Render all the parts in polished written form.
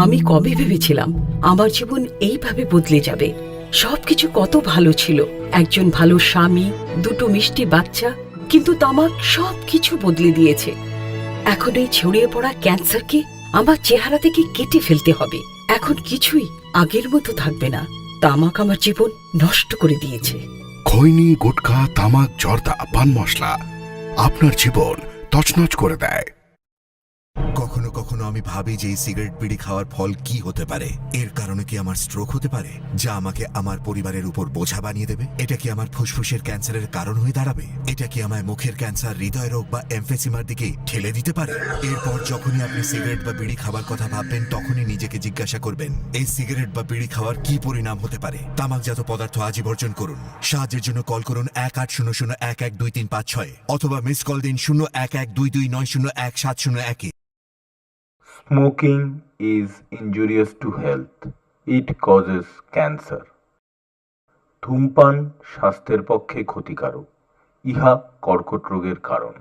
আমি কবে ভেবেছিলাম আমার জীবন এইভাবে বদলে যাবে। সবকিছু কত ভালো ছিল, একজন ভালো স্বামী, দুটো মিষ্টি বাচ্চা, কিন্তু তামাক সবকিছু বদলে দিয়েছে। এখন এই ছড়িয়ে পড়া ক্যান্সারকে আমার চেহারা থেকে কেটে ফেলতে হবে। এখন কিছুই আগের মতো থাকবে না। তামাক আমার জীবন নষ্ট করে দিয়েছে। খৈনি, গুটখা, তামাক, জর্দা, পান মশলা আপনার জীবন তছনছ করে দেয়। কখনো কখনো আমি ভাবি যে এই সিগারেট বিড়ি খাওয়ার ফল কি হতে পারে। এর কারণে কি আমার স্ট্রোক হতে পারে, যা আমাকে আমার পরিবারের উপর বোঝা বানিয়ে দেবে? এটা কি আমার ফুসফুসের ক্যান্সারের কারণ হয়ে দাঁড়াবে? এটা কি আমায় মুখের ক্যান্সার, হৃদয় রোগ বা এমফেসিমার দিকে ঠেলে দিতে পারে? এরপর যখনই আপনি সিগারেট বা বিড়ি খাবার কথা ভাববেন, তখনই নিজেকে জিজ্ঞাসা করবেন, এই সিগারেট বা বিড়ি খাওয়ার কি পরিণাম হতে পারে। তামাকজাত পদার্থ আজই বর্জন করুন। সাহায্যের জন্য কল করুন 1800-112356 অথবা মিস কল দিন 0112290170 Smoking is injurious to health. It causes cancer. ধূমপান স্বাস্থ্যের পক্ষে ক্ষতিকারক। ইহা কর্কট রোগের কারণ।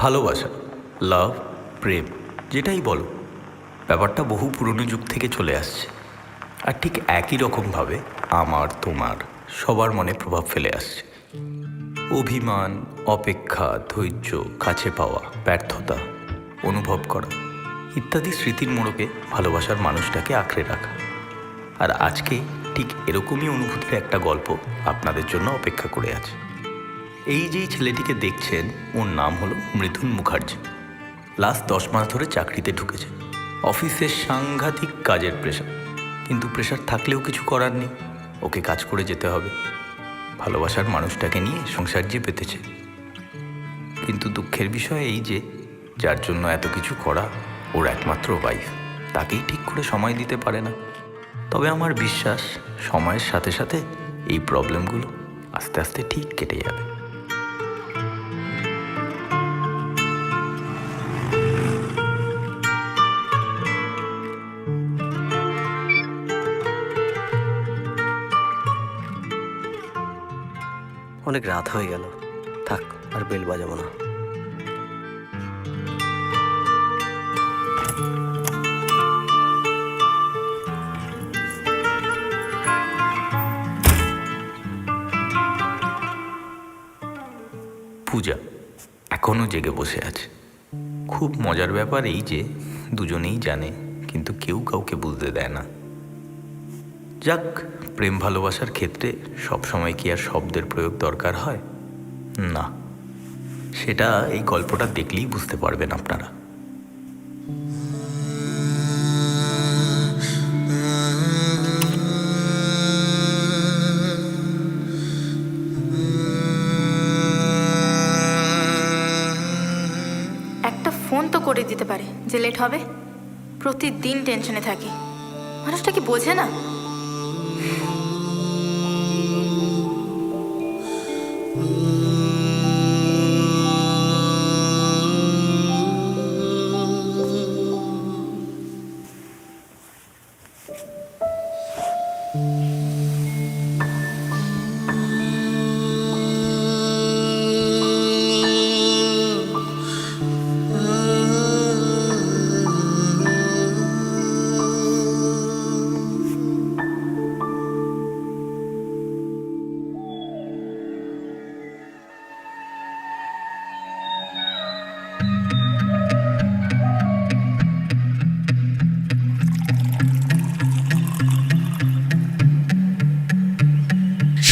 ভালোবাসা, লাভ, প্রেম, যেটাই বলো, ব্যাপারটা বহু পুরনো যুগ থেকে চলে আসছে। আর ঠিক একই রকমভাবে আমার, তোমার, সবার মনে প্রভাব ফেলে আসছে। অভিমান, অপেক্ষা, ধৈর্য, কাছে পাওয়া, ব্যর্থতা অনুভব করা ইত্যাদি স্মৃতির মোড়কে ভালোবাসার মানুষটাকে আঁকড়ে রাখা। আর আজকে ঠিক এরকমই অনুভূতির একটা গল্প আপনাদের জন্য অপেক্ষা করে আছে। এই যেই ছেলেটিকে দেখছেন, ওর নাম হলো মৃদুন মুখার্জি। লাস্ট 10 মাস ধরে চাকরিতে ঢুকেছে। অফিসের সাংঘাতিক কাজের প্রেশার, কিন্তু প্রেশার থাকলেও কিছু করার নেই, ওকে কাজ করে যেতে হবে। ভালোবাসার মানুষটাকে নিয়ে সংসার যে পেতেছে, কিন্তু দুঃখের বিষয় এই যে যার জন্য এত কিছু করা, ওর একমাত্র ওয়াইফ তাকেই ঠিক করে সময় দিতে পারে না। তবে আমার বিশ্বাস সময়ের সাথে সাথে এই প্রবলেমগুলো আস্তে আস্তে ঠিক কেটে যাবে। অনেক রাত হয়ে গেল, থাক আর বেল বাজাবো না। পূজা এখনও জেগে বসে আছে। খুব মজার ব্যাপার এই যে দুজনেই জানে, কিন্তু কেউ কাউকে বুঝতে দেয় না। যাক, প্রেম ভালোবাসার ক্ষেত্রে সবসময় কি আর শব্দের প্রয়োগ দরকার হয়? না, সেটা এই গল্পটা দেখলেই বুঝতে পারবেন আপনারা। একটা ফোন তো করে দিতে পারে যে লেট হবে। প্রতিদিন টেনশনে থাকি, মানুষটা কি বোঝে না?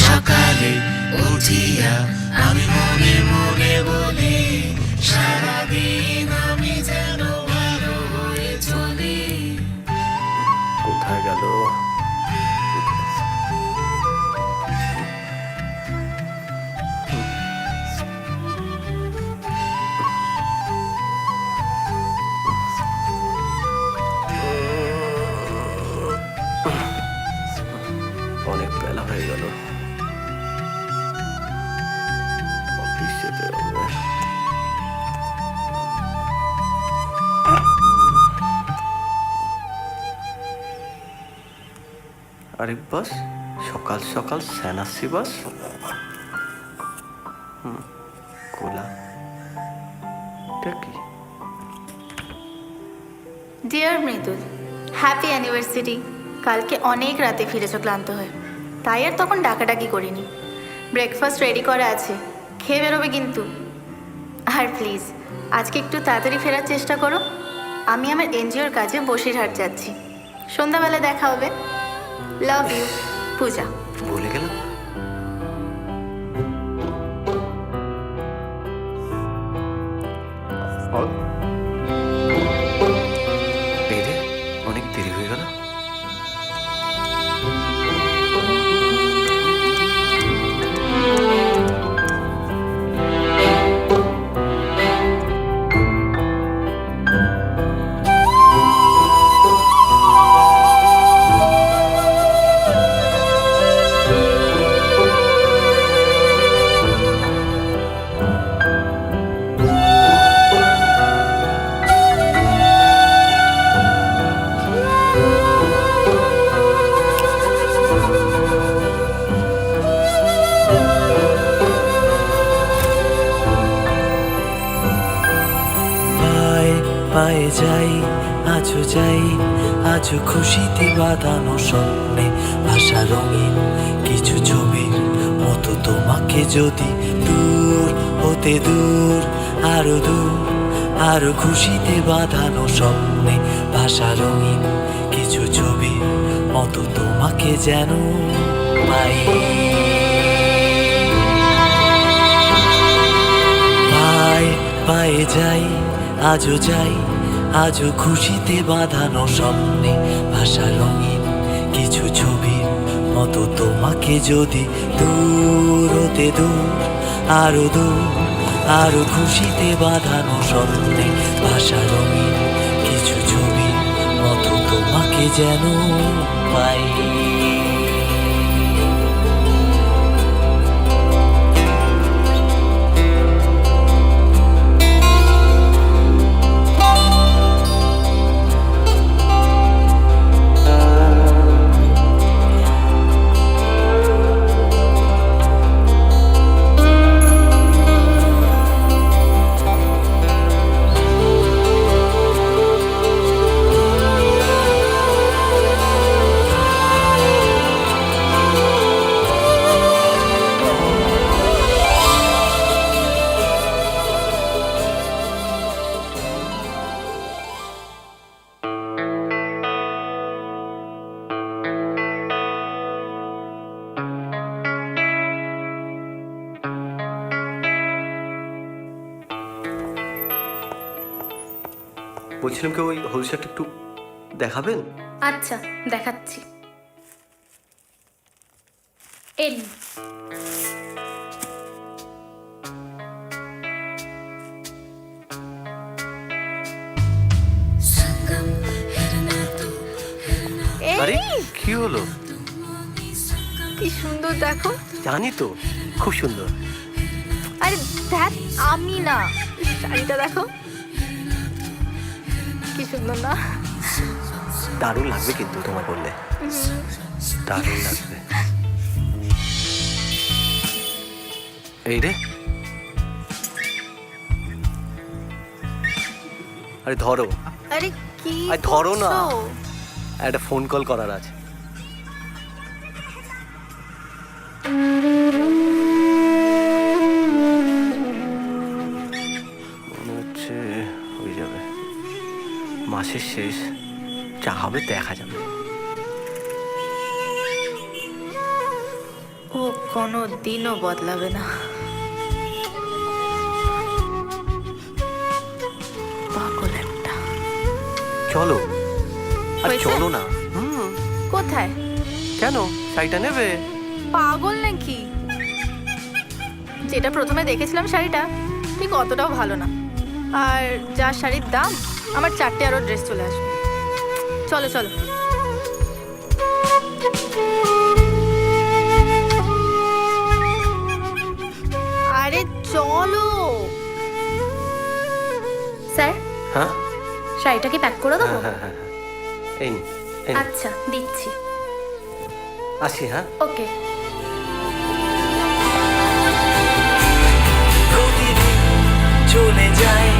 সকালে উঠিয়া আমি মনে মনে বলি, সারাদিন আমি যেন ভালো হয়ে চলি। কোথায় গেল? অনেক বেলা হয়ে গেল, অফিস যেতে হবে। আরে বাস, সকাল সকাল স্যানাসি বাস। কোলা, এটা কি? Dear Mridul, happy anniversary. কালকে অনেক রাতে ফিরেছো ক্লান্ত হয়ে, তাই আর তখন ডাকাডাকি করিনি। ব্রেকফাস্ট রেডি করা আছে, খেয়ে বেরোবে কিন্তু। আর প্লিজ আজকে একটু তাড়াতাড়ি ফেরার চেষ্টা করো। আমি আমার এনজিওর কাজে বসিরহাট যাচ্ছি, সন্ধ্যাবেলা দেখা হবে। লাভ ইউ, পূজা। ভুলে গেলাম। এই রে, অনেক দেরি হয়ে গেল। পায়ে যাই, আজও যাই, আজও খুশিতে বাঁধানো স্বপ্নে ভাষা রঙিন কিছু ছবির মতো তোমাকে যদি দূর হতে দূর, আরো দূর, আরো খুশিতে বাঁধানো স্বপ্নে ভাষা রঙিন কিছু ছবির মতো তোমাকে যেন পাই। পায়ে পায়ে যাই, আজও যাই, আজও খুশিতে বাঁধানো স্বপ্নে ভাষা রঙিন কিছু ছবির মতো তোমাকে যদি দূর হতে দূর, আরো দূর, আরো খুশিতে বাঁধানো স্বপ্নে ভাষা রঙিন কিছু ছবির মতো তোমাকে যেন পাই। বলছিলাম কি ওই হোলসেলটা একটু দেখাবেন? আচ্ছা, দেখাচ্ছি। এন আরে কি হলো? কি সুন্দর দেখো। জানি তো, খুব সুন্দর। আরে দেখ, আমি না, শাড়িটা দেখো কি সুন্দর না? দারুণ লাগবে কিন্তু তোমার বললে, দারুণ লাগবে। এই রে, আরে ধরো। আরে কি আরে ধরো না। করছো? একটা ফোন কল করার আছে। মনে হচ্ছে হয়ে যাবে, মাসের শেষ, যা হবে দেখা যাবে। ও কোনো দিনও বদলাবে না। পাগল একটা। চলো, আর হয়েছে? চলো না। কোথায়? কেন, শাড়িটা নেবে? পাগল নাকি? যেটা প্রথমে দেখেছিলাম শাড়িটা ঠিক অতটাও ভালো না, আর যা শাড়ির দাম, আমার 4টে আরো ড্রেস চলে আসবে। চলো চলো। আরে চলো। স্যার, হ্যাঁ শাড়িটা কি প্যাক করে দেবো? হ্যাঁ হ্যাঁ, এই নিন, এই নিন। আচ্ছা, দিচ্ছি। আসি, হ্যাঁ। ওকে। প্রতিদিন চলে যায়,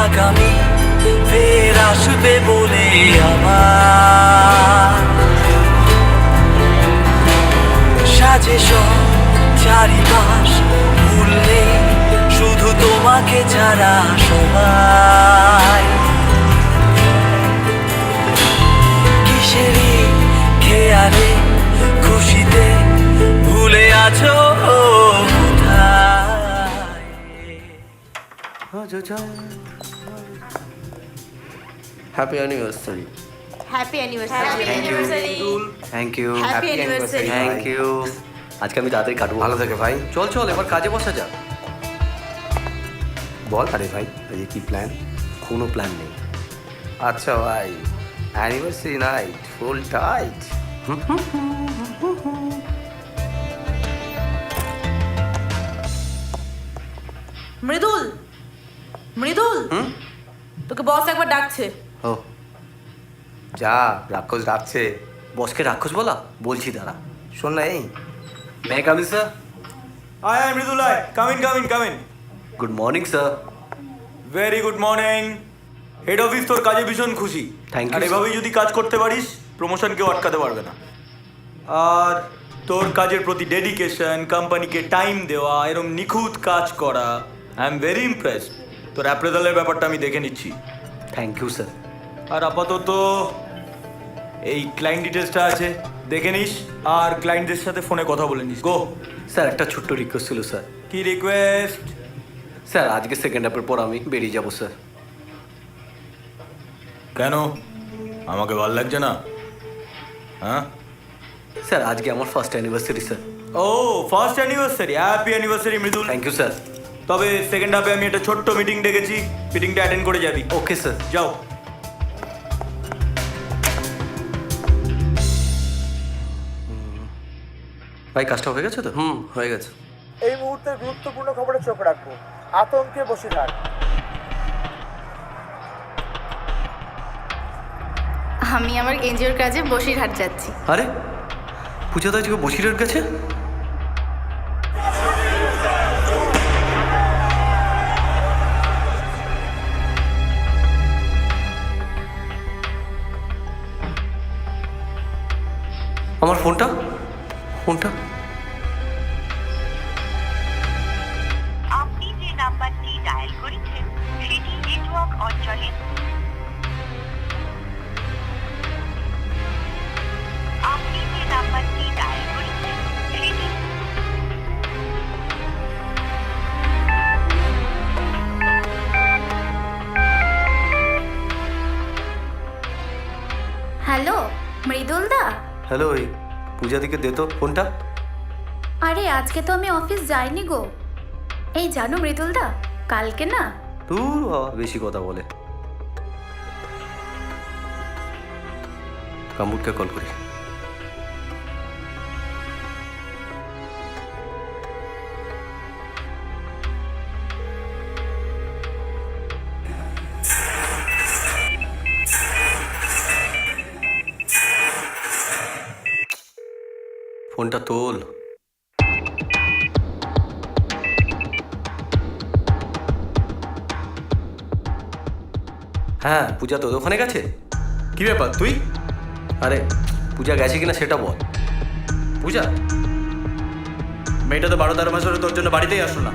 আগামী ফের আসবে বলে আমার সাজে সব চারিপাশ, ভুললে শুধু তোমাকে ছাড়া সবাই কিসেরই খেয়ালে খুশিতে ভুলে আছো happy anniversary. Happy anniversary. Thank you, happy anniversary. Thank you. আজকে আমি তাড়াতাড়ি কাটবো। ভালো থেকে ভাই। চল চল, এবার কাজে বসা যাক। বল। আরে ভাই, এই কি প্ল্যান? কোনো প্ল্যান নেই। আচ্ছা ভাই, অ্যানিভার্সারি নাইট ফুল টাইট। মৃদুল, মৃদুল, তোকে বস একবার ডাকছে। ও, যা, রাক্ষস ডাকছে। বসকে রাক্ষস বলা? বলছি দাঁড়া। শোন না, এই মে কাম ইন স্যার? আয় আয় মৃদুল, আয়, come in. Good morning sir. Very good morning. Head office তোর কাজে ভীষণ খুশি। Thank you, R sir. এভাবেই যদি কাজ করতে পারিস, প্রমোশন কেউ আটকাতে পারবে না। আর তোর কাজের প্রতি ডেডিকেশন, কোম্পানিকে টাইম দেওয়া, এরকম নিখুঁত কাজ করা, আই এম ভেরি ইমপ্রেসড। তোর অ্যাপ্রেজালের ব্যাপারটা আমি দেখে নিচ্ছি। Thank you sir. আর আপাতত এই ক্লায়েন্ট ডিটেলসটা আছে, দেখে নিস, আর ক্লায়েন্টদের সাথে ফোনে কথা বলে নিস। গো। স্যার, একটা ছোট্ট রিকোয়েস্ট ছিল স্যার। কি রিকোয়েস্ট? স্যার, আজকে সেকেন্ড হাফের পর আমি বেরিয়ে যাব স্যার। কেন? আমাকে ভাল লাগছে না? হ্যাঁ স্যার, আজকে আমার ফার্স্ট অ্যানিভার্সারি স্যার। ও, first anniversary. Happy anniversary Mridul. Thank you sir. তবে সেকেন্ড হাফে আমি একটা ছোট্ট মিটিং ডেকেছি, মিটিংটা অ্যাটেন্ড করে যাবি। Okay sir. যাও। ভাই, কাজটা হয়ে গেছে তো? হয়ে গেছে। এই মুহূর্তের গুরুত্বপূর্ণ খবরে চোখ রাখবো। আতঙ্কে বসিরহাট। আমি আমার এনজিওর কাজে বসিরহাট যাচ্ছি। আরে, পূজা তো আজকে বসিরের কাছে। আমার ফোনটা ফোনটা আপনি যে নাম্বারটি ডায়াল করেছেন সেটি নেটওয়ার্ক অঞ্চলে আপনি যে নাম্বারটি ডায়াল করেছেন সেটি হ্যালো মৃদুল দা। হ্যালো, ওই পূজা দিকে দে তো ফোনটা। আরে আজকে তো আমি অফিস যাইনি গো। এই জানো মৃদুল দা, কালকে না দূর বাবা, বেশি কথা বলে। কামুটকে কল করি। ফোনটা তোল। হ্যাঁ, পূজা তো ওখানে গেছে। কি ব্যাপার তুই? আরে পূজা গেছে কিনা সেটা বল। পূজা মেয়েটা তো 12-13 মাস ধরে তোর জন্য বাড়িতেই আসলো না।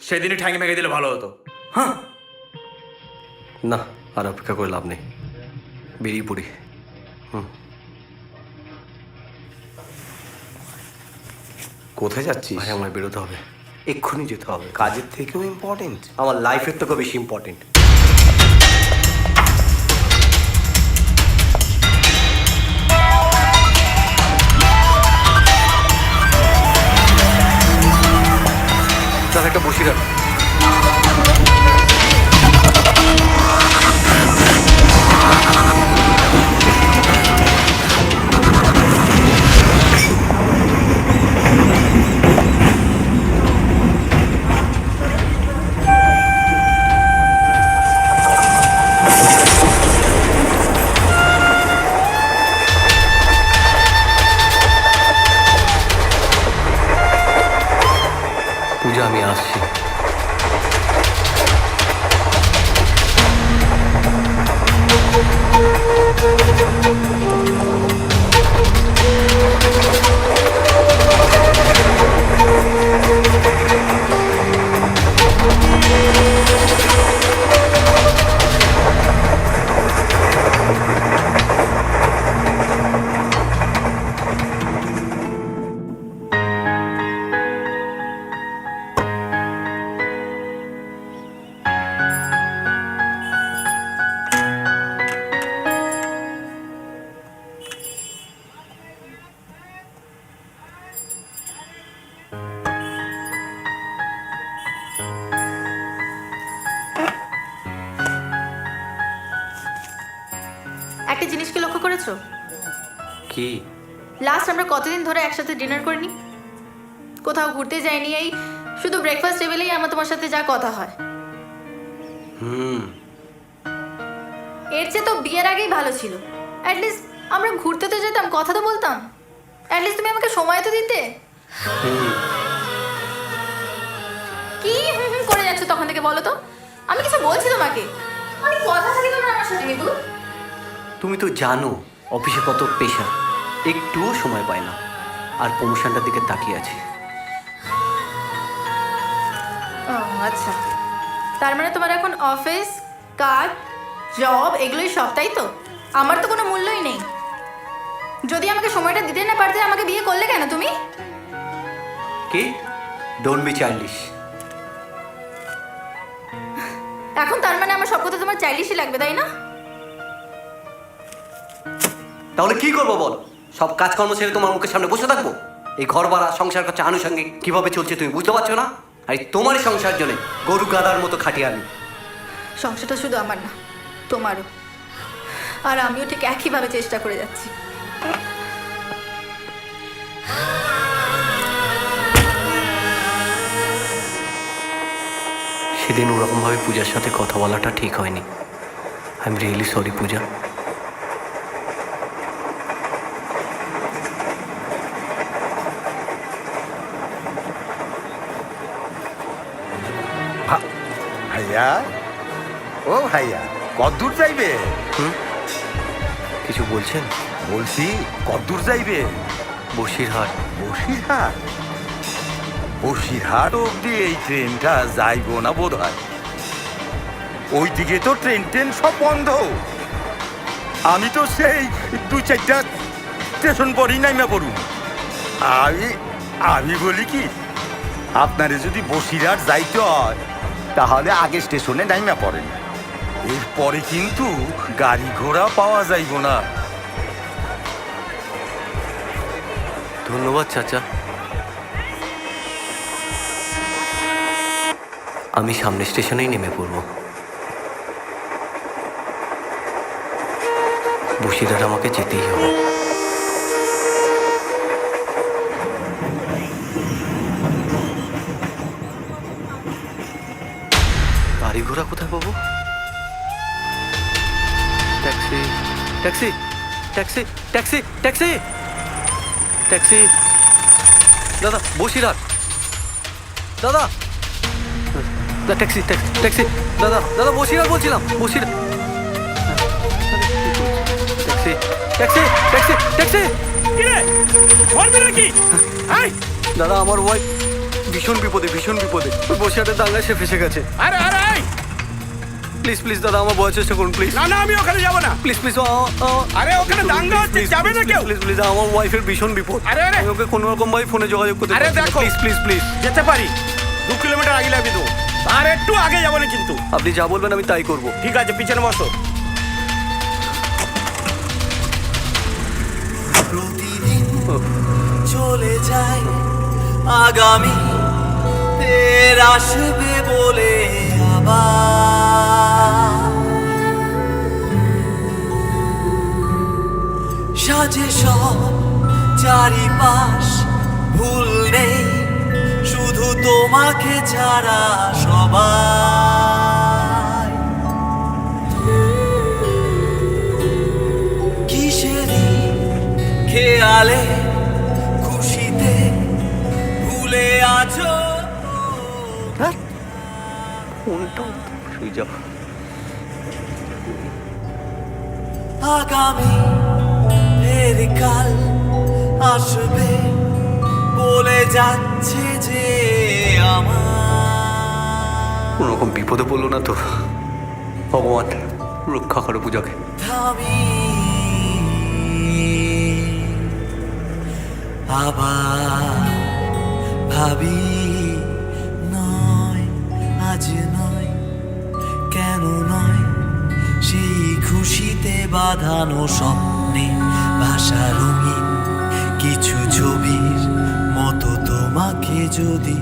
সেদিনই ঠ্যাং ভেঙে দিলে ভালো হতো। হ্যাঁ, না আর অপেক্ষা করে লাভ নেই, বেরিয়ে পড়ি। কোথায় যাচ্ছিস? ভাই আমায় বেরোতে হবে, এক্ষুনি যেতে হবে। কাজের থেকেও ইম্পর্টেন্ট, আমার লাইফের থেকেও বেশি ইম্পর্টেন্ট। তার একটা বসি রাখ। পূজা আমি আসছি। একটা জিনিস কি লক্ষ্য করেছো? কি? লাস্ট আমরা কতদিন ধরে একসাথে ডিনার করিনি, কোথাও ঘুরতে যাইনি, এই শুধু ব্রেকফাস্ট টেবিলেই আমার তোমার সাথে যা কথা হয়। এর চেয়ে তো বিয়ের আগেই ভালো ছিল। অ্যাটলিস্ট আমরা ঘুরতে তো যেতাম, কথা তো বলতাম, অ্যাটলিস্ট তুমি আমাকে সময় তো দিতে। কি করে যাচ্ছ তখন থেকে বলো তো? আমি কিছু বলছি তোমাকে, আমি কথা থাকি তোমার আমার সাথে মৃদুল। তুমি তো জানো অফিসে কত প্রেশার, একটুও সময় পায় না, আর প্রমোশনটার দিকে তাকিয়ে আছে। আচ্ছা, তার মানে তোমার এখন অফিস, কাজ, জব এগুলোই সব, তাই তো? আমার তো কোনো মূল্যই নেই। যদি আমাকে সময়টা দিতে না পারতে আমাকে বিয়ে করলে কেন তুমি? কি? Don't be childish. এখন তার মানে আমার সব কথা তোমার চাইল্ডিশই লাগবে, তাই না? তাহলে কি করবো বল? সব কাজকর্ম ছেড়ে তোমার মুখের সামনে বসে থাকবো? এই ঘর ভাড়া, সংসার খরচা, আনুষঙ্গিক কিভাবে চলছে তুমি বুঝতে পারছো না? আর তোমারই সংসার জন্য গরু গাদার মতো খাটিয়ে আমি। সংসারটা শুধু আমার না, তোমারও। আর আমিও ঠিক একইভাবে চেষ্টা করে যাচ্ছি। সেদিন ওরকমভাবে পূজার সাথে কথা বলাটা ঠিক হয়নি। আই এম রিয়েলি সরি পূজা। ভাইয়া, ও ভাইয়া, কতদূর যাইবে? কিছু বলছেন? বলছি কতদূর যাইবে? বসিরহাট। বসিরহাট? বসিরহাট অব্দি এই ট্রেনটা যাইব না বোধ হয়। ওইদিকে তো ট্রেন সব বন্ধ। আমি তো সেই 2-4টা স্টেশন পরেই নাইমা পড়ুন। আমি বলি কি, আপনারে যদি বসিরহাট যাইতে হয় তাহলে আগে স্টেশনে নাইমা পড়েন, এরপরে কিন্তু গাড়ি ঘোড়া পাওয়া যাইব না। ধন্যবাদ চাচা। আমি সামনে স্টেশনেই নেমে পড়ব। বসিরহাট আমাকে যেতেই হবে। গাড়ি ঘোড়া কোথায় পাবো? Taxi, taxi, taxi, taxi, taxi, taxi. দাদা, বসিরহাট। দাদা, ট্যাক্সি, ট্যাক্সি, ট্যাক্সি। দাদা, দাদা, বসিরহাট বলছিলাম। Basirhat. Taxi, taxi, taxi, taxi. দাদা, আমার ওয়াইফ ভীষণ বিপদে, ভীষণ বিপদে। ওই বসিরহাটের দাঙ্গায় সে ফেসে গেছে। আরে আরে প্লিজ প্লিজ দাদা, আমার বলার চেষ্টা করুন প্লিজ। না না, আমি ওখানে যাব না। Please please. আরে ওখানে দাঙ্গা হচ্ছে, যাবে না কেউ। প্লিজ প্লিজ, আমার ওয়াইফের ভীষণ বিপদ। আরে আরে, আমি ওকে কোনো রকম ভাবে ফোনে যোগাযোগ করতে আরে পারছি না। দেখো, প্লিজ প্লিজ প্লিজ। যেতে পারি 2 কিলোমিটার আগে লাগবে তো, আর একটু আগে যাবো না কিন্তু। আপনি যা বলবেন আমি তাই করব। ঠিক আছে, পিছনে বসো। প্রতিদিন চলে যায়, আগামী ফের আসবে বলে আবার সাজে সব চারিপাশ, ভুল নেই শুধু তোমাকে ছাড়া সবাই। কিসেরই খেয়ালে খুশিতে ভুলে আছো। ফোনটা সুইচ অফ। আগামী ফের কাল আসবে বলে যাচ্ছে যে আমার। কোনো রকম বিপদে পড়লো না তো? ভগবান রক্ষা করো পূজাকে। আমি আবার ভাবি, নয় আজ নয়, কেন নয়, সেই খুশিতে বাঁধানো স্বপ্নে ভাষা রঙিন কিছু ছবির মতো তোমাকে যদি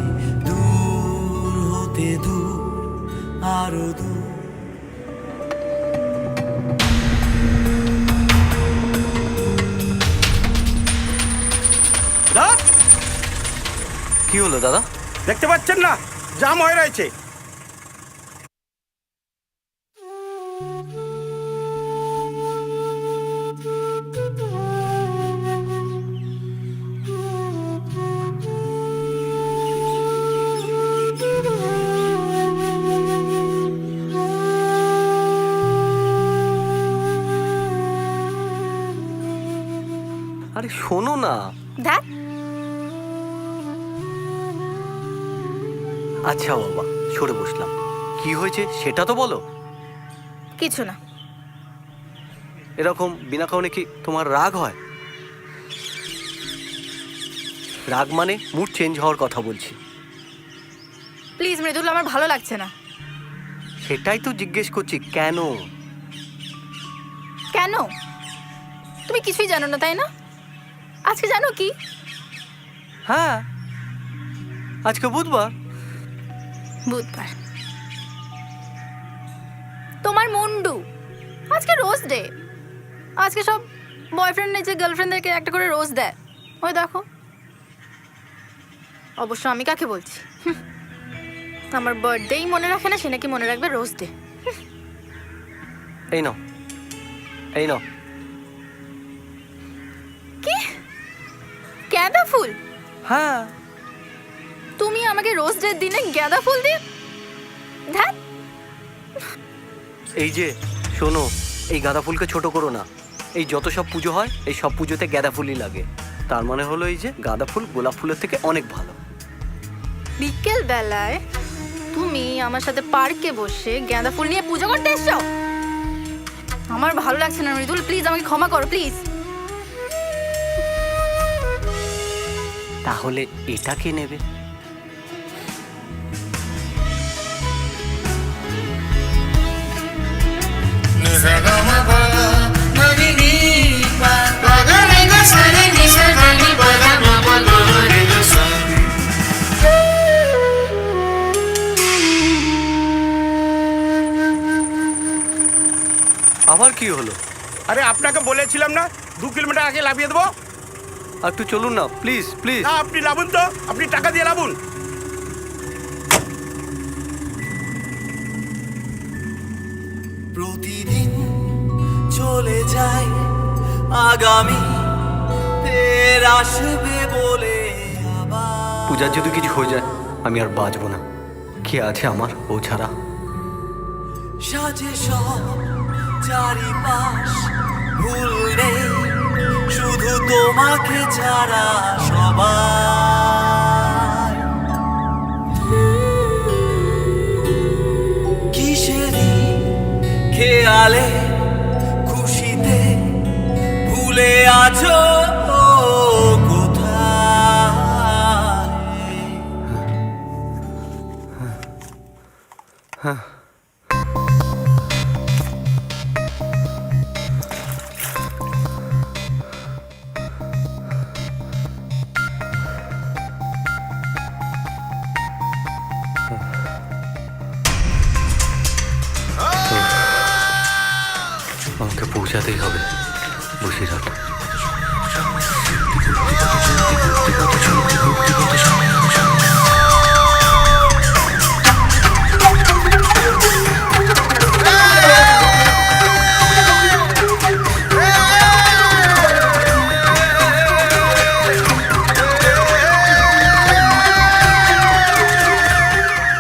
দূর হতে দূর, আরো দূর। কি হলো দাদা? দেখতে পাচ্ছেন না জাম হয়ে রয়েছে? আরে শোনো না। দেখ, আচ্ছা বাবা, সরে বসলাম। কি হয়েছে সেটা তো বলো। কিছু না। এরকম বিনা কারণে কি তোমার রাগ হয়? রাগ মানে মুড চেঞ্জ হওয়ার কথা বলছি। প্লিজ মৃদুল, আমার ভালো লাগছে না। সেটাই তো জিজ্ঞেস করছি, কেন? কেন? তুমি কিছুই জানো না, তাই না? আজকে জানো কি? হ্যাঁ, আজকে বুধবার। বুধবার? তোমার মুন্ডু, আজকে রোজ ডে। আজকে সব বয়ফ্রেন্ড নিজের গার্লফ্রেন্ডদেরকে একটা করে রোজ দেয়। ওই দেখো। অবশ্য আমি কাকে বলছি? আমার বার্থডেই মনে রাখে না, সে নাকি মনে রাখবে রোজ ডে। এই নাও, এই নাও। কি? গাঁদা ফুল? হ্যাঁ। তুমি আমাকে রোজ ডে দিনে গাঁদা ফুল দিয়ে? ধ্যাৎ। এই যে শোনো, এই গাঁদা ফুলকে ছোট করো না। এই যত সব পুজো হয়, এই সব পুজোতে গাঁদা ফুলই লাগে। তার মানে হলো এই যে গাঁদা ফুল গোলাপ ফুলের থেকে অনেক ভালো। বিকেল বেলায় তুমি আমার সাথে পার্কে বসে গাঁদা ফুল নিয়ে পুজো করতে এসছো? আমার ভালো লাগছে না মৃদুল, প্লিজ আমাকে ক্ষমা করো প্লিজ। তাহলে এটা কে নেবে? আবার কি হলো? আরে আপনাকে বলেছিলাম না 2 কিলোমিটার আগে লাভিয়ে দেবো। আর একটু চলুন না প্লিজ প্লিজ। না, আপনি লাভুন তো, আপনি টাকা দিয়ে লাভুন। প্রতিদিন চলে যায়, আগামী ফের আসবে বলে আবার। পূজার যদি কিছু হয়ে যায় আমি আর বাঁচবো না। কে আছে আমার ও ছাড়া? সাজে সব চারিপাশ, ভুল নেই শুধু তোমাকে ছাড়া সবাই। কিসেরই খেয়ালে খুশিতে ভুলে আছো কোথায়? আমাকে পৌঁছাতেই হবে বসিরহাট।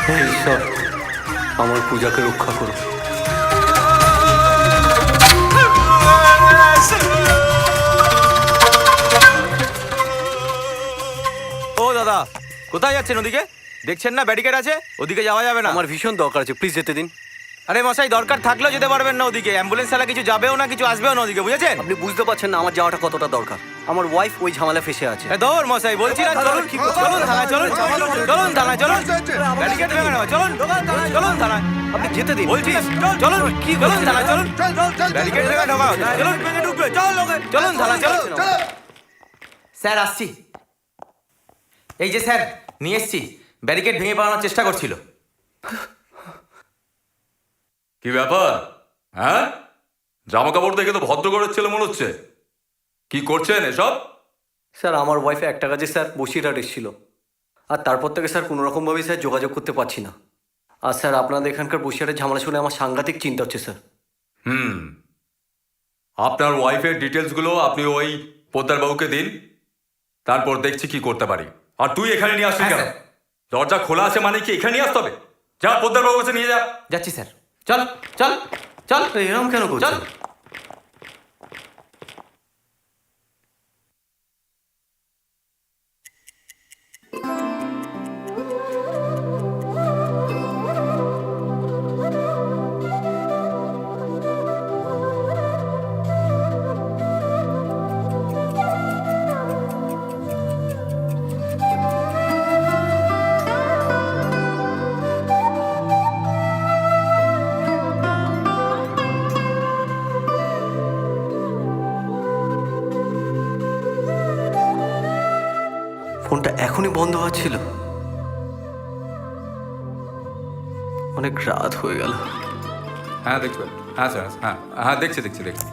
হে ঈশ্বর, আমার পূজাকে রক্ষা করো। ও দাদা, কোথায় যাচ্ছেন? ওদিকে দেখছেন না ব্যারিকেড আছে, ওদিকে যাওয়া যাবে না। আমার ভীষণ দরকার আছে, প্লিজ যেতে দিন। আরে মশাই, দরকার থাকলেও যেতে পারবেন না ওদিকে। অ্যাম্বুলেন্স ছাড়া কিছু যাবেও না, কিছু আসবেও না ওদিকে, বুঝেছেন? আপনি বুঝতে পারছেন না আমার যাওয়াটা কতটা দরকার। আমার ওয়াইফ ওই ঝামেলা ফেসে আছে। দৌড় মশাই, বলছি না চলুন, চলুন থানায়, চলুন চলুন থানায়, চলুন ব্যারিকেড ভেঙে নেওয়া, চলুন চলুন থানায়। আপনি যেতে দিন বলছি চলুন, কি চলুন থানায়, চলুন ব্যারিকেড ভেঙে ঢোকাও, চলুন ভেঙে ঢুকবে, চলুন থানায়, চলুন। স্যার আসছি। এই যে স্যার নিয়ে এসছি, ব্যারিকেড ভেঙে পালানোর চেষ্টা করছিল। কি ব্যাপার? হ্যাঁ, জামা কাপড় দেখে তো ভদ্র ঘরের ছেলে মনে হচ্ছে। কি করছেন এসব? স্যার আমার ওয়াইফে একটা কাজে স্যার বসিরহাট এসেছিল, আর তারপর থেকে স্যার কোনো রকমভাবেই স্যার যোগাযোগ করতে পারছি না। আর স্যার আপনাদের এখানকার বসিরহাটের ঝামেলা শুনে আমার সাংঘাতিক চিন্তা হচ্ছে স্যার। আপনার ওয়াইফের ডিটেলসগুলো আপনি ওই পোদ্দার বাবুকে দিন, তারপর দেখছি কি করতে পারি। আর তুই এখানে নিয়ে আসবি কেন? দরজা খোলা আছে মানে কি এখানে নিয়ে আসতে হবে? যা পোদ্দার বাবুর কাছে নিয়ে যা। যাচ্ছি স্যার, চল চল চল। এরকম কেন করছেন? এখনই বন্ধ হচ্ছিল। অনেক রাত হয়ে গেল। হ্যাঁ দেখবেন, হ্যাঁ স্যার, হ্যাঁ হ্যাঁ দেখছি দেখছি দেখছি।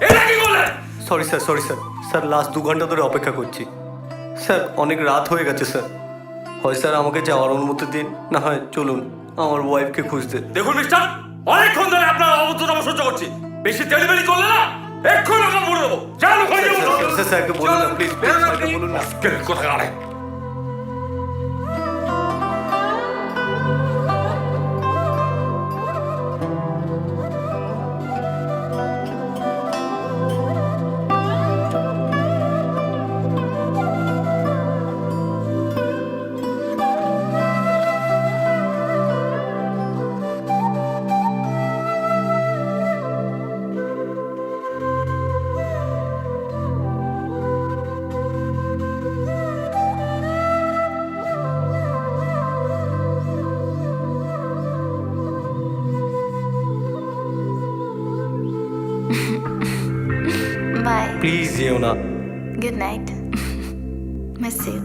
Sorry sir, sorry sir. Sir last 2 ঘন্টা ধরে অপেক্ষা করছি। স্যার অনেক রাত হয়ে গেছে স্যার। হয় স্যার আমাকে যাওয়ার অনুমতি দিন, না হয় চলুন আমার ওয়াইফকে খুঁজতে। দেখুন মিস্টার, অনেকক্ষণ ধরে আপনার অবস্থা আমি সহ্য করছি। বেশি ডেলিভারি করলে না এক্ষুনি ওখানে বলে দেবো। জানো ওখানে যাবো। স্যার স্যারকে বলুন না প্লিজ, স্যারকে বলুন না। কোথায় আরে বাই। প্লিজ যেও না। Good night. Miss you.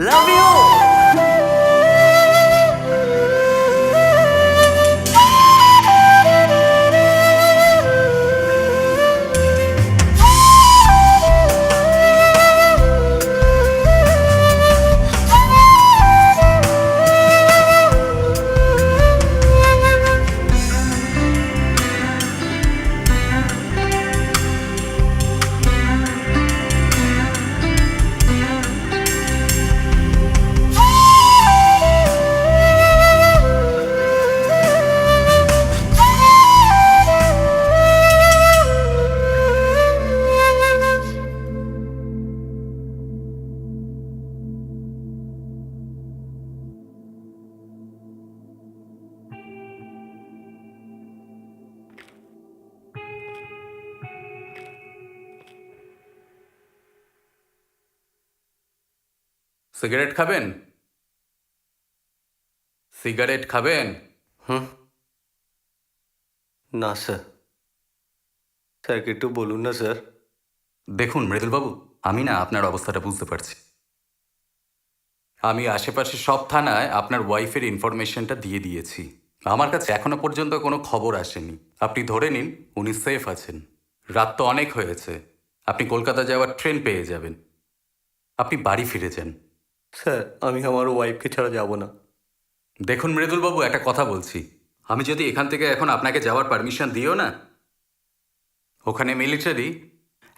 Love you. Cigarette খাবেন? সিগারেট খাবেন? না স্যার। স্যারকে একটু বলুন না স্যার। দেখুন মৃদুলবাবু, আমি না আপনার অবস্থাটা বুঝতে পারছি। আমি আশেপাশে সব থানায় আপনার ওয়াইফের ইনফরমেশনটা দিয়ে দিয়েছি। আমার কাছে এখনো পর্যন্ত কোনো খবর আসেনি। আপনি ধরে নিন উনি সেফ আছেন। রাত তো অনেক হয়েছে, আপনি কলকাতা যাওয়ার ট্রেন পেয়ে যাবেন। আপনি বাড়ি ফিরে যান। স্যার আমি আমার ওয়াইফকে ছাড়া যাব না। দেখুন মৃদুলবাবু, একটা কথা বলছি, আমি যদি এখান থেকে এখন আপনাকে যাওয়ার পারমিশন দিও না, ওখানে মিলিটারি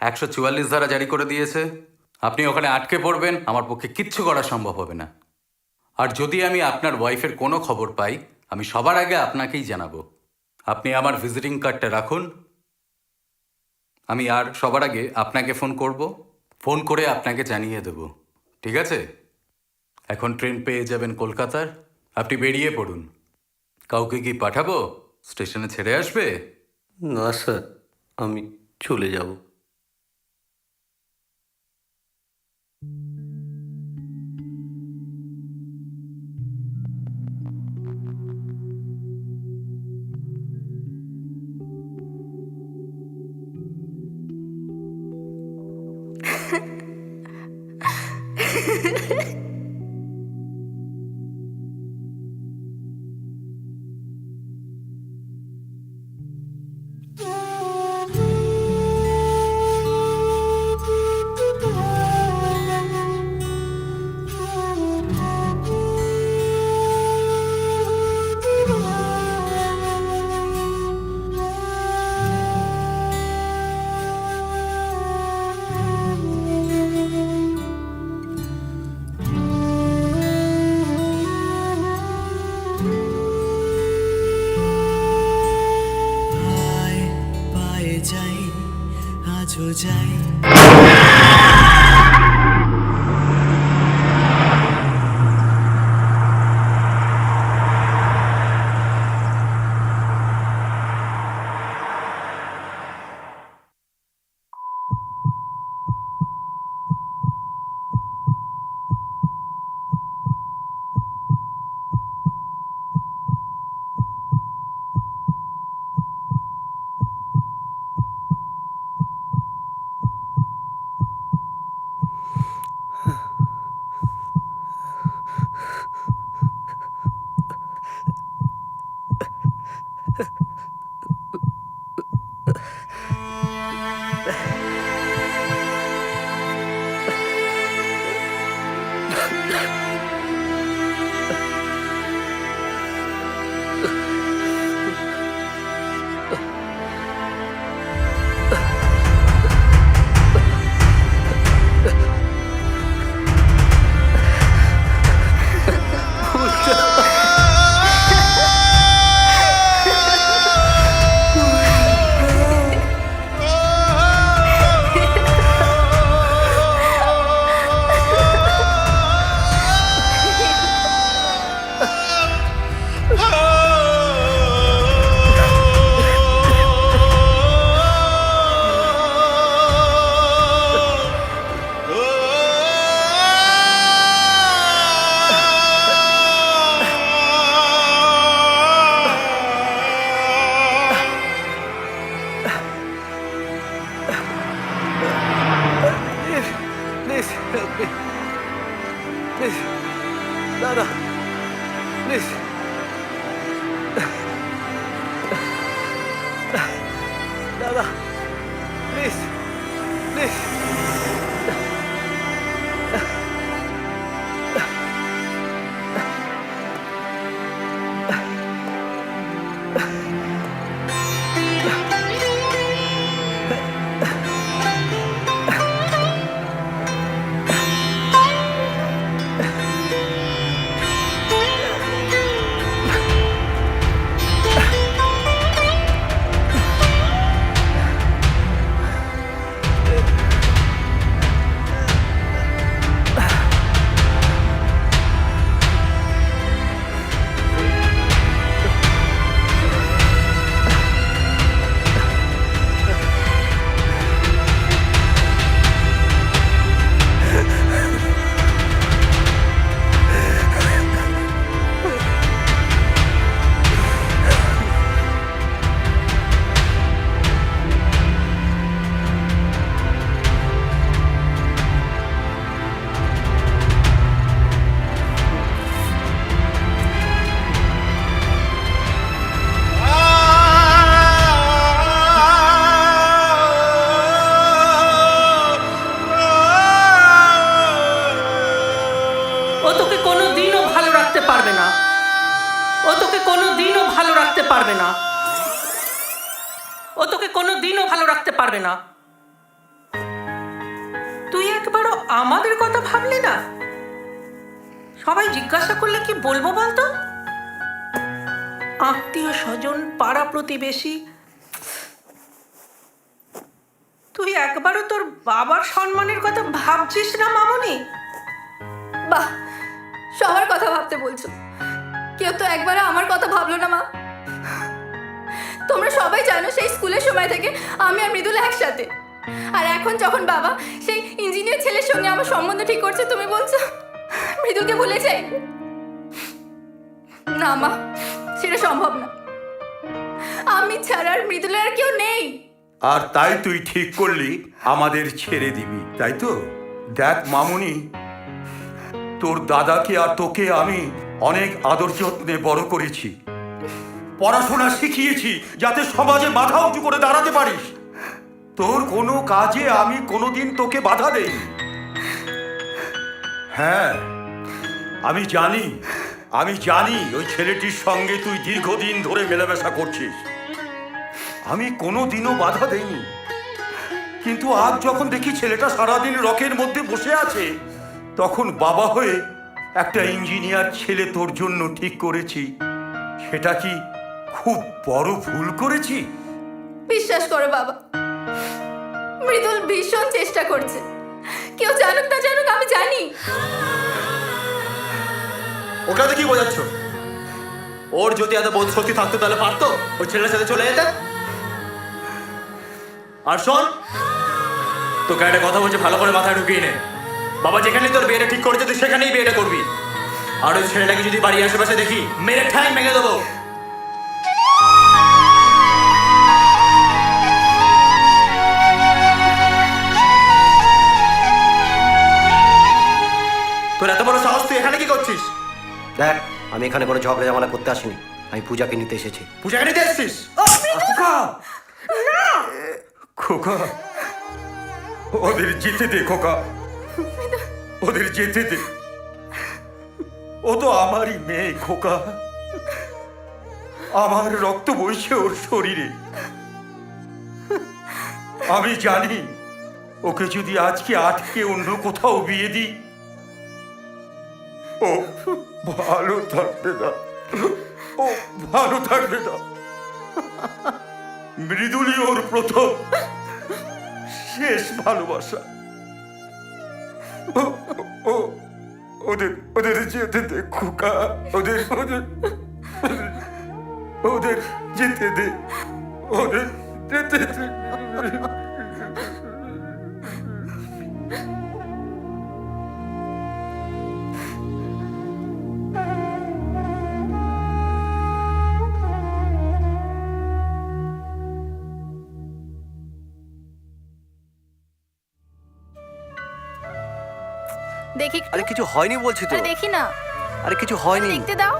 144 ধারা জারি করে দিয়েছে। আপনি ওখানে আটকে পড়বেন, আমার পক্ষে কিচ্ছু করা সম্ভব হবে না। আর যদি আমি আপনার ওয়াইফের কোনো খবর পাই, আমি সবার আগে আপনাকেই জানাবো। আপনি আমার ভিজিটিং কার্ডটা রাখুন, আমি আর সবার আগে আপনাকে ফোন করব, ফোন করে আপনাকে জানিয়ে দেব। ঠিক আছে? এখন ট্রেন পেয়ে যাবেন কলকাতার, আপনি বেরিয়ে পড়ুন। কাউকে কি পাঠাবো স্টেশনে ছেড়ে আসবে? না স্যার, আমি চলে যাব। যাই আজও যাই। পারবে না, ও তোকে কোনোদিনও ভালো রাখতে পারবে না। তুই একবারও আমাদের কথা ভাবলি না? সবাই জিজ্ঞাসা করলে কি বলবো বলতো? আত্মীয় স্বজন, পাড়া প্রতিবেশী, তুই একবারও তোর বাবার সম্মানের কথা ভাবছিস না মামনি? বাহ, সবার কথা ভাবতে বলছো, কেউ তো একবারও আমার কথা ভাবলো না মা। তোমরা সবাই জানো সেই স্কুলের সময় থেকে আমি আর মৃদুল একসাথে, আর এখন যখন বাবা সেই ইঞ্জিনিয়ার ছেলের সঙ্গে আমার সম্বন্ধ ঠিক করছে, তুমি বলছো মৃদুলকে ভুলে যাই? না মা, সেটা সম্ভব না। আমি ছাড়া আর মৃদুলের আর কেউ নেই। আর তাই তুই ঠিক করলি আমাদের ছেড়ে দিবি, তাই তো? দেখ মামুনি, তোর দাদাকে আর তোকে আমি অনেক আদর যত্নে বড় করেছি, পড়াশোনা শিখিয়েছি যাতে সমাজে মাথা উঁচু করে দাঁড়াতে পারিস। তোর কোনো কাজে আমি কোনোদিন তোকে বাধা দেইনি। হ্যাঁ, আমি জানি ওই ছেলেটির সঙ্গে তুই দীর্ঘদিন ধরে মেলামেশা করছিস। আমি কোনোদিনও বাধা দেইনি, কিন্তু আজ যখন দেখি ছেলেটা সারাদিন রকের মধ্যে বসে আছে, তখন বাবা হয়ে একটা ইঞ্জিনিয়ার ছেলে তোর জন্য ঠিক করেছি। সেটা কি খুব বড় ভুল করেছি? বিশ্বাস করো বাবা, মৃদুল ভীষণ চেষ্টা করছে। কেউ জানুক না জানুক, আমি জানি। ওটাতে কি বোঝাচ্ছ? ওর যদি এত বোধ শক্তি থাকতো তাহলে পারতো ওই ছেলের সাথে চলে যেতে। আর শোন, তোকে একটা কথা বলছে, ভালো করে মাথায় ঢুকিয়ে নে। বাবা যেখানে তোর বিয়েটা ঠিক করেছে তুই সেখানেই বিয়েটা করবি। আর ওই ছেলেটাকে যদি বাড়ির আশেপাশে দেখি, মেরে ঠ্যাং ভেঙে দেবো। তোর এত বড় সাহস, তুই এখানে কি করছিস? দেখ, আমি এখানে কোনো ঝগড়া ঝামেলা করতে আসিনি, আমি পূজাকে নিতে এসেছি। পূজাকে নিতে এসেছিস? খোকা, ওদের যেতে দে খোকা, ওদের যেতে দে। ও তো আমারই মেয়ে খোকা, আমার রক্ত বইছে ওর শরীরে। আমি জানি ওকে যদি আজকে আটকে অন্য কোথাও বিয়ে দিই, ও ভালো থাকবে না, ও ভালো থাকবে না। মৃদুলি ওর প্রথম শেষ ভালোবাসা। ওদের ওদের যেতে দে খোকা, ওদের ওদের ওদের যেতে দে, ওদের যেতে দে। দেখি। আরে কিছু হয়নি বলছি তো। দেখি না। আরে কিছু হয়নি, দেখতে দাও।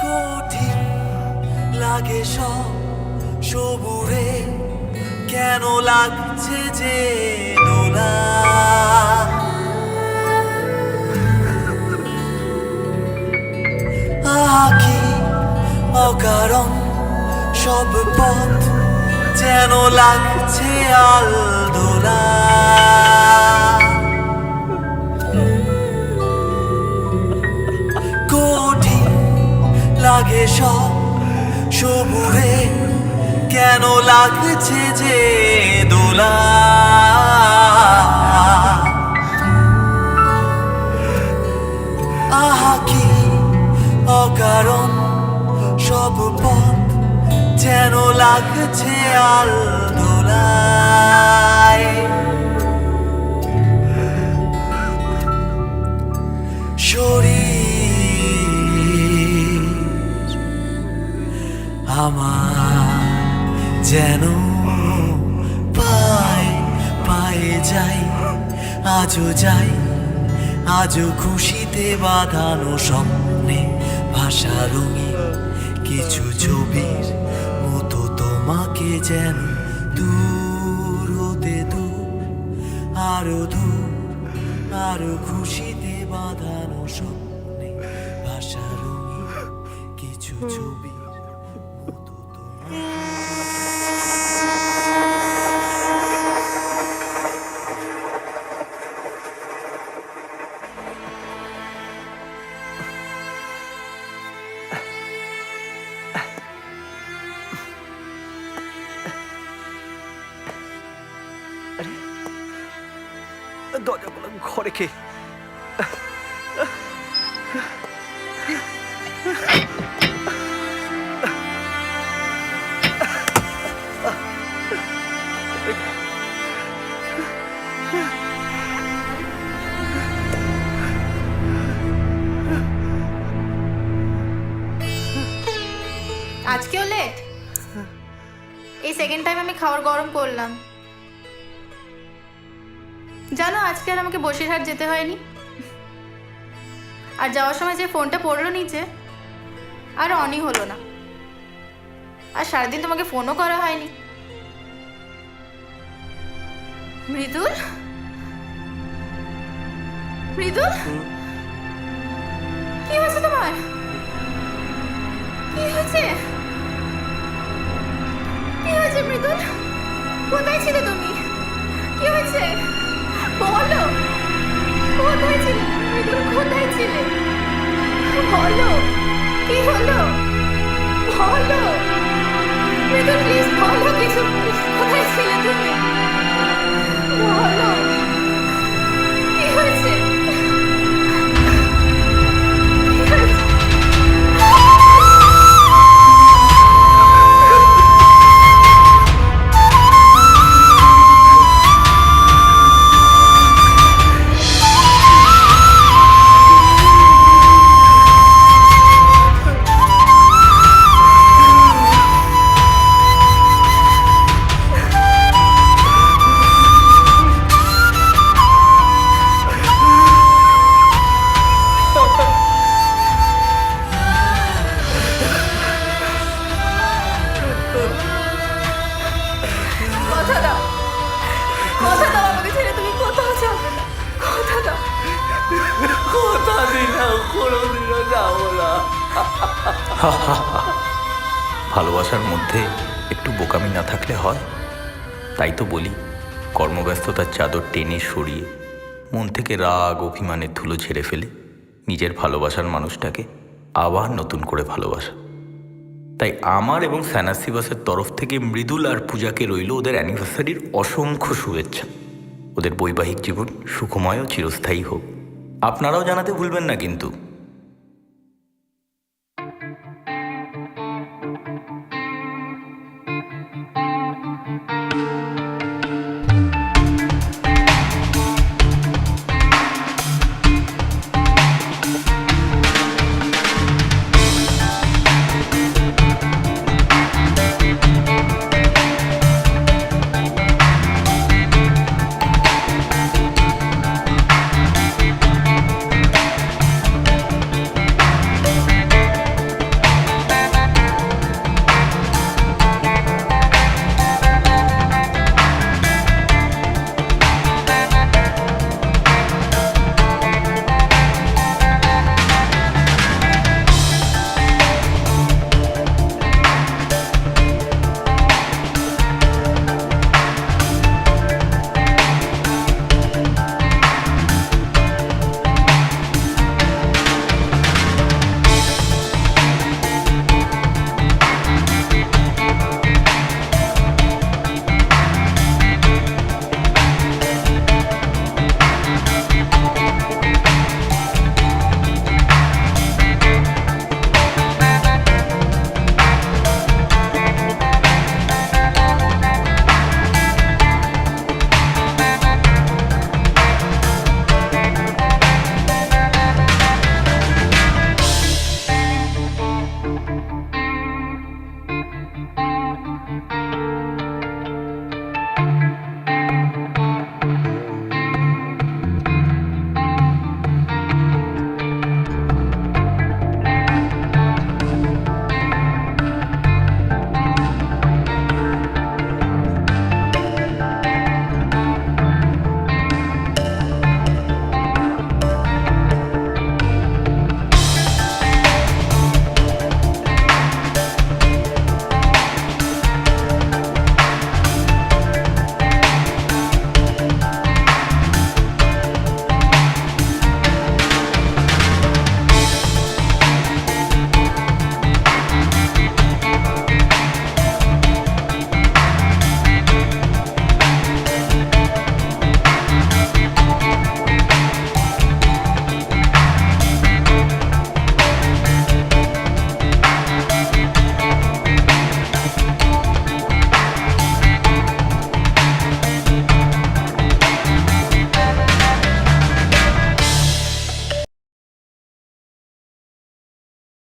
কঠিন লাগে সব সবুরে, কেন লাগছে যে দোলা। আকি অকারণ সব পথ যেন লাগছে আলদোলা। কঠিন লাগে সব সবুরে, কেন লাগছে যে দোলা। আহা কি অকারণ সব পথ যেন লাগছে আলদোলায়। শরীর আমার যেন পায় পায়ে যাই, আজও যাই, আজও খুশিতে বাঁধানো স্বপ্নে ভাষা রঙিন কিছু ছবির মতো তোমাকে যেন দূর হতে দূর, আরো দূর আরো খুশিতে বাঁধানো স্বপ্নে ভাষা রঙিন কিছু ছবি মতো দরজা খোলা, ঘরে কে? আজকেও লেট? এই সেকেন্ড টাইম আমি খাবার গরম করলাম। জানো আজকে আর আমাকে বসিরহাট যেতে হয়নি। আর যাওয়ার সময় যে ফোনটা পড়লো নিচে আর অনই হলো না। আর সারাদিন তোমাকে ফোনও করা হয়নি। মৃদুল, মৃদুল, কি হয়েছে তোমার? কি হয়েছে? কি হয়েছে মৃদুল? কোথায় ছিলে তুমি? কি হয়েছে বলো? কোথায় ছিলে মৃদুল? কোথায় ছিলে বলো? কি হলো বলো মৃদুল, প্লিজ বলো কিছু। কোথায় ছিলে তুমি বলো? কি হয়েছে? কি হয়েছে? কথা দাও, কথা দাও আমাকে ছেড়ে তুমি কোথাও যাবে না। কথা দাও। কথা দিলাম কোনোদিনও যাবো না। ভালোবাসার মধ্যে একটু বোকামি না থাকলে হয়? তাই তো বলি, কর্মব্যস্ততার চাদর টেনে সরিয়ে মন থেকে রাগ অভিমানের ধুলো ঝেড়ে ফেলে নিজের ভালোবাসার মানুষটাকে আবার নতুন করে ভালোবাসা। তাই আমার এবং স্যানাসিবাসের তরফ থেকে মৃদুল আর পূজাকে রইল ওদের অ্যানিভার্সারির অসংখ্য শুভেচ্ছা। ওদের বৈবাহিক জীবন সুখময় ও চিরস্থায়ী হোক। আপনারাও জানাতে ভুলবেন না কিন্তু।